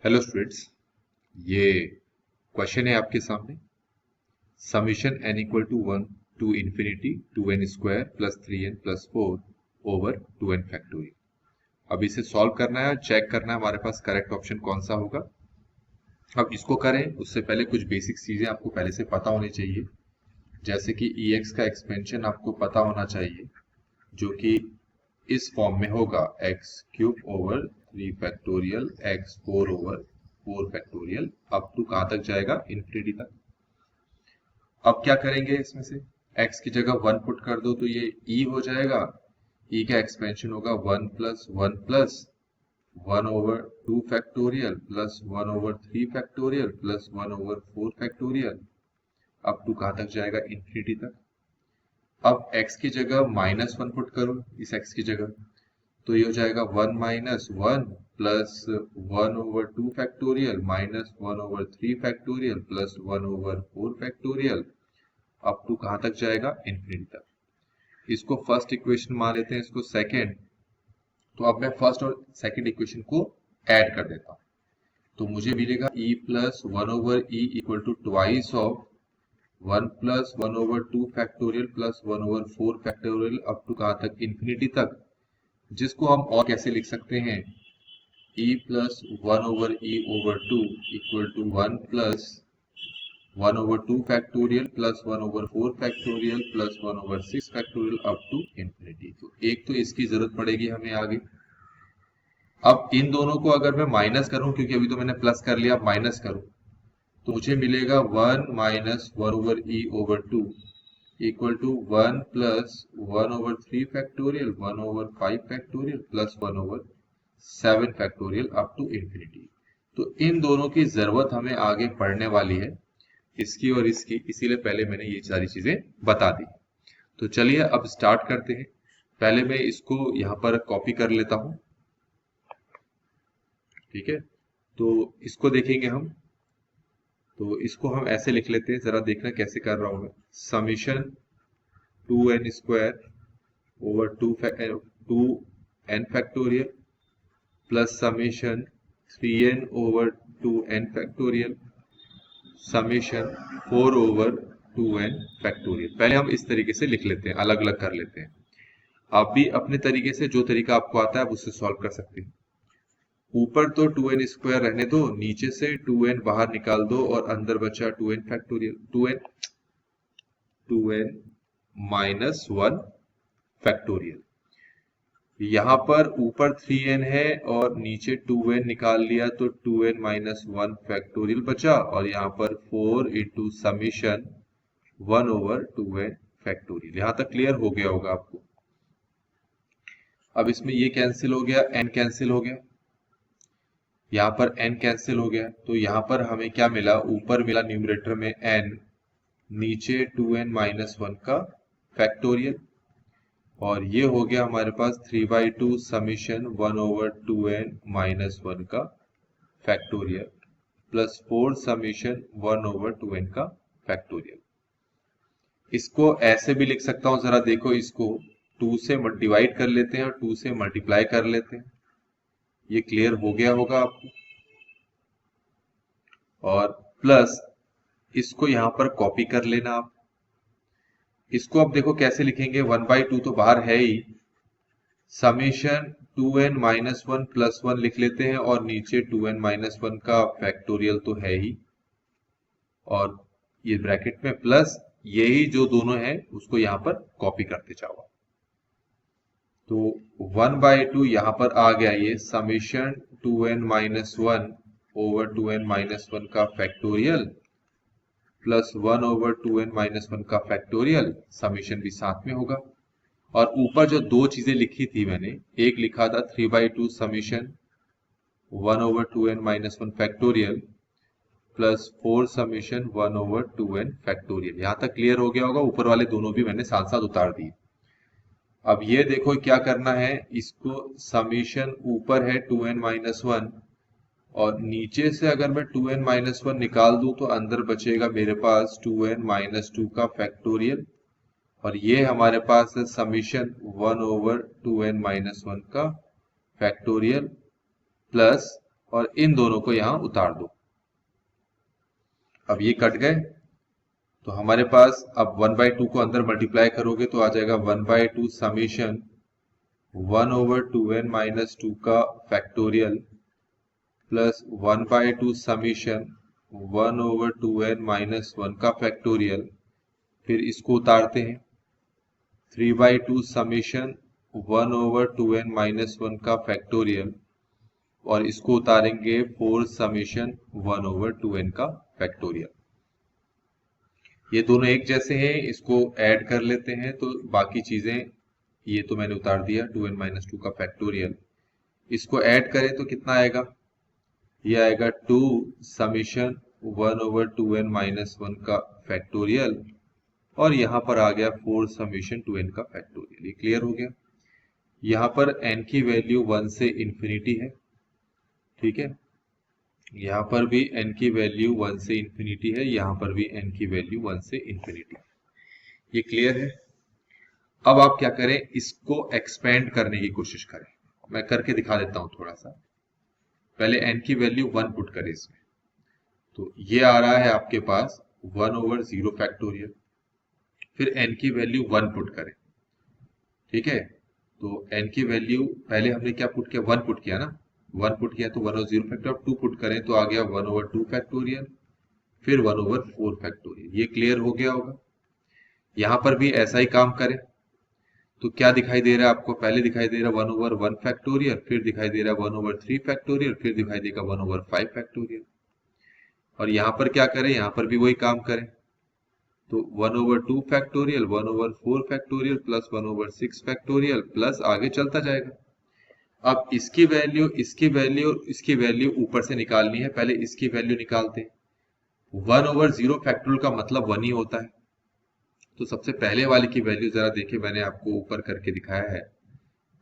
Hello students, ये question है आपके सामने। Summation n equal to 1 to infinity 2n square plus 3n plus 4 over 2n factorial. अब इसे सॉल्व करना है और चेक करना है हमारे पास करेक्ट ऑप्शन कौन सा होगा। अब इसको करें उससे पहले कुछ बेसिक चीजें आपको पहले से पता होनी चाहिए, जैसे कि ex का एक्सपेंशन आपको पता होना चाहिए, जो कि इस फॉर्म में होगा x cube over 3 factorial x 4 over 4 factorial up to कहां तक जाएगा, इन्फिनिटी तक। अब क्या करेंगे, इसमें से x की जगह 1 पुट कर दो तो ये e हो जाएगा। e का एक्सपेंशन होगा 1 plus 1 plus 1 over 2 factorial plus 1 over 3 factorial plus 1 over 4 factorial up to कहां तक जाएगा, इन्फिनिटी तक। अब x की जगह -1 पुट करो इस x की जगह, तो ये हो जाएगा 1 minus 1 plus 1 over 2 factorial minus 1 over 3 factorial plus 1 over 4 factorial up to कहां तक जाएगा, इन्फिनिटी तक। इसको फर्स्ट इक्वेशन मान लेते हैं, इसको सेकेंड। तो अब मैं फर्स्ट और सेकेंड इक्वेशन को ऐड कर देता हूं, तो मुझे मिलेगा e plus 1 over e equal to twice of 1 plus 1 over 2 factorial plus 1 over 4 factorial up to कहां तक, इन्फिनिटी तक। जिसको हम और कैसे लिख सकते हैं, e plus 1 over e over 2 equal to 1 plus 1 over 2 factorial plus 1 over 4 factorial plus 1 over 6 factorial up to infinity. तो एक तो इसकी जरूरत पड़ेगी हमें आगे। अब इन दोनों को अगर मैं माइनस करूं, क्योंकि अभी तो मैंने प्लस कर लिया, अब माइनस करूं तो मुझे मिलेगा 1 minus 1 over e over 2 equal to 1 plus 1 over 3 factorial 1 over 5 factorial plus 1 over 7 factorial up to infinity. तो इन दोनों की जरूरत हमें आगे पड़ने वाली है, इसकी और इसकी, इसीलिए पहले मैंने ये सारी चीजें बता दी। तो चलिए अब स्टार्ट करते हैं। पहले मैं इसको यहां पर कॉपी कर लेता हूं, ठीक है। तो इसको देखेंगे हम, तो इसको हम ऐसे लिख लेते हैं, जरा देखना कैसे कर रहा हूं मैं। Summation 2n square over 2n factorial plus summation 3n over 2n factorial summation 4 over 2n factorial. पहले हम इस तरीके से लिख लेते हैं, अलग अलग कर लेते हैं। आप भी अपने तरीके से, जो तरीका आपको आता है, आप उससे सॉल्व कर सकते हैं। ऊपर तो 2n स्क्वायर रहने दो, नीचे से 2n बाहर निकाल दो और अंदर बचा 2n factorial, 2n minus 1 factorial. यहां पर ऊपर 3n है और नीचे 2n निकाल लिया तो 2n माइनस 1 फैक्टोरियल बचा, और यहाँ पर 4 into summation 1 over 2n factorial. यहां तक क्लियर हो गया होगा आपको। अब इसमें ये कैंसिल हो गया, n कैंसिल हो गया, यहाँ पर n कैंसिल हो गया, तो यहाँ पर हमें क्या मिला, ऊपर मिला न्यूमरेटर में n, नीचे 2n माइनस 1 का फैक्टोरियल, और ये हो गया हमारे पास 3/2 समीशन 1 ओवर 2n माइनस 1 का factorial plus 4 summation 1 over 2n का फैक्टोरियल। इसको ऐसे भी लिख सकता हूं, जरा देखो, इसको 2 से डिवाइड कर लेते हैं और 2 से मल्टीप्लाई कर लेते हैं। ये क्लियर हो गया होगा आपको। और प्लस इसको यहां पर कॉपी कर लेना आप। इसको अब देखो कैसे लिखेंगे, 1/2 तो बाहर है ही, समीशन 2n माइनस 1 प्लस 1 लिख लेते हैं, और नीचे 2n माइनस 1 का फैक्टोरियल तो है ही, और ये ब्रैकेट में प्लस यही जो दोनों है उसको यहां पर कॉपी करते जाओ। तो 1/2 यहां पर आ गया, ये summation 2n minus 1 over 2n minus 1 का factorial plus 1 over 2n minus 1 का फैक्टोरियल, समीशन भी साथ में होगा। और ऊपर जो दो चीजें लिखी थी मैंने, एक लिखा था 3/2 summation 1 over 2n minus 1 factorial plus 4 summation 1 over 2n factorial. यहां तक क्लियर हो गया होगा। ऊपर वाले दोनों भी मैंने साथ साथ उतार दिए। अब ये देखो क्या करना है, इसको समीशन ऊपर है 2n माइनस 1, और नीचे से अगर मैं 2n माइनस 1 निकाल दूं तो अंदर बचेगा मेरे पास 2n माइनस 2 का फैक्टोरियल, और ये हमारे पास है समीशन 1 ओवर 2n माइनस 1 का फैक्टोरियल प्लस, और इन दोनों को यहां उतार दो। अब ये कट गए तो हमारे पास अब 1/2 को अंदर मल्टीप्लाई करोगे तो आ जाएगा 1/2 समीशन 1/2n - 2 का फैक्टोरियल प्लस 1/2 समीशन 1/2n - 1 का फैक्टोरियल। फिर इसको उतारते हैं 3/2 समीशन 1/2n - 1 का फैक्टोरियल और इसको उतारेंगे 4 समीशन 1/2n का फैक्टोरियल। ये दोनों एक जैसे हैं, इसको ऐड कर लेते हैं तो बाकी चीजें ये तो मैंने उतार दिया 2n - 2 का फैक्टोरियल। इसको ऐड करें तो कितना आएगा, ये आएगा 2 समीशन 1/2n - 1 का फैक्टोरियल और यहां पर आ गया 4 समीशन 2n का फैक्टोरियल। ये क्लियर हो गया। यहां पर n की वैल्यू 1 से इंफिनिटी है, ठीक है। यहां पर भी n की वैल्यू 1 से इंफिनिटी है, यहां पर भी n की वैल्यू 1 से इंफिनिटी। ये क्लियर है। अब आप क्या करें, इसको एक्सपेंड करने की कोशिश करें। मैं करके दिखा देता हूं थोड़ा सा। पहले n की वैल्यू 1 पुट करें इसमें, तो ये आ रहा है आपके पास 1/0 फैक्टोरियल। फिर n की वैल्यू 1 पुट करें, ठीक है। तो n की वैल्यू पहले हमने क्या पुट किया, 1 पुट किया ना, 1 पुट किया तो 1/0 फैक्टोरियल। 2 पुट करें तो आ गया 1/2 फैक्टोरियल, फिर 1/4 फैक्टोरियल। ये क्लियर हो गया होगा। यहां पर भी ऐसा ही काम करें तो क्या दिखाई दे रहा है आपको, पहले दिखाई दे रहा है 1/1 फैक्टोरियल, फिर दिखाई दे रहा है 1/3 फैक्टोरियल, फिर दिखाई देगा 1/5 फैक्टोरियल। और यहां पर क्या करें, यहां पर भी वही काम करें तो 1/2 factorial, 1/4 factorial plus 1/6 factorial plus आगे चलता जाएगा। अब इसकी वैल्यू, इसकी वैल्यू, इसकी वैल्यू ऊपर से निकालनी है। पहले इसकी वैल्यू निकालते हैं। 1/0 फैक्टोरियल का मतलब 1 ही होता है। तो सबसे पहले वाले की वैल्यू जरा देखिए, मैंने आपको ऊपर करके दिखाया है।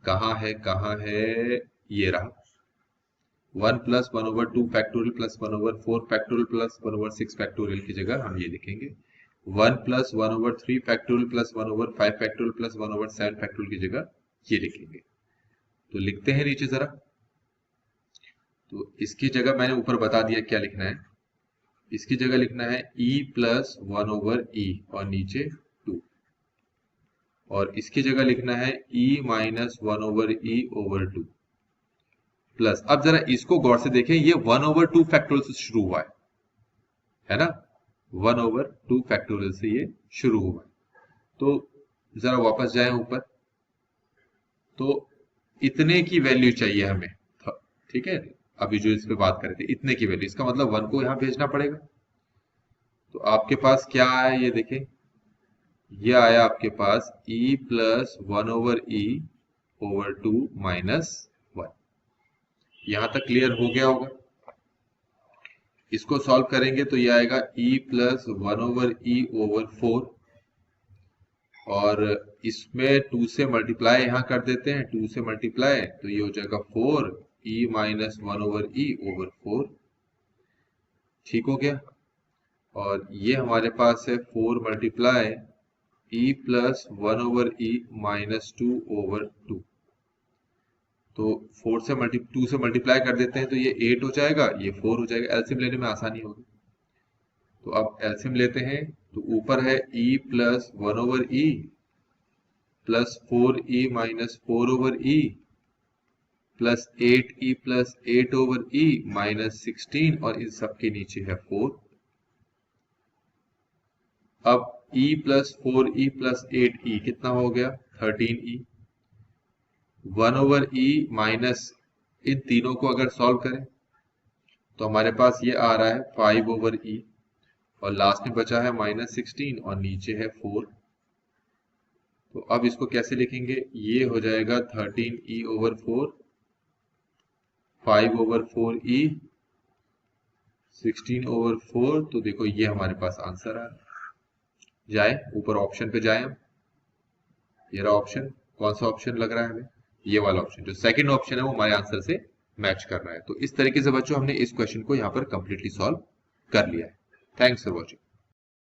कहाँ है, कहाँ है, ये रहा 1 plus 1/2 factorial plus 1/4 factorial plus 1/6 factorial की जगह हम ये लिखेंगे 1 plus 1/3 factorial plus 1/5 factorial plus 1/7 factorial की जगह ये लिखेंगे। तो लिखते हैं नीचे जरा। तो इसकी जगह मैंने ऊपर बता दिया क्या लिखना है। इसकी जगह लिखना है e प्लस 1/e और नीचे 2, और इसकी जगह लिखना है e minus 1/e over 2 plus. अब जरा इसको गौर से देखें, ये 1/2 फैक्टोरियल से शुरू हुआ है ना, 1/2 फैक्टोरियल से ये शुरू हुआ है। तो जरा वापस जाएं ऊपर, तो इतने की वैल्यू चाहिए हमें, ठीक है। अभी जो इस पे बात कर रहे थे इतने की वैल्यू, इसका मतलब 1 को यहां भेजना पड़ेगा। तो आपके पास क्या आया ये देखें, ये आया आपके पास e plus 1/e over 2 minus 1। यहां तक क्लियर हो गया होगा। इसको सॉल्व करेंगे तो ये आएगा e प्लस 1/e ओवर 4, और इसमें 2 से मल्टीप्लाई यहां कर देते हैं, 2 से मल्टीप्लाई तो ये हो जाएगा 4 e माइनस 1/e ओवर 4। ठीक हो गया। और ये हमारे पास है 4 multiply e plus 1/e minus 2 over 2। तो 2 से मल्टीप्लाई कर देते हैं तो ये 8 हो जाएगा, ये 4 हो जाएगा। एलसीएम लेने में आसानी होगी। तो अब एलसीएम लेते हैं तो ऊपर है e plus 1/e plus 4e minus 4/e plus 8e plus 8/e minus 16, और इन सब के नीचे है 4। अब e plus 4e plus 8e कितना हो गया, 13e। 1/e माइनस इन तीनों को अगर सॉल्व करें तो हमारे पास ये आ रहा है 5/e, और लास्ट में बचा है माइनस 16 और नीचे है 4। तो अब इसको कैसे लिखेंगे, ये हो जाएगा 13e ओवर 4, 5/4e, 16 ओवर 4। तो देखो ये हमारे पास आंसर आ रहा है। जाए ऊपर ऑप्शन पे जाए हम, ये रहा ऑप्शन। कौन सा ऑप्शन लग रहा है हमें, ये वाला ऑप्शन, जो सेकंड ऑप्शन है वो हमारे आंसर से मैच कर रहा है। तो इस तरीके से बच्चों हमने इस क्वेश्चन को यहाँ पर कंप्लीटली सॉल्व कर लिया है। Thanks for watching.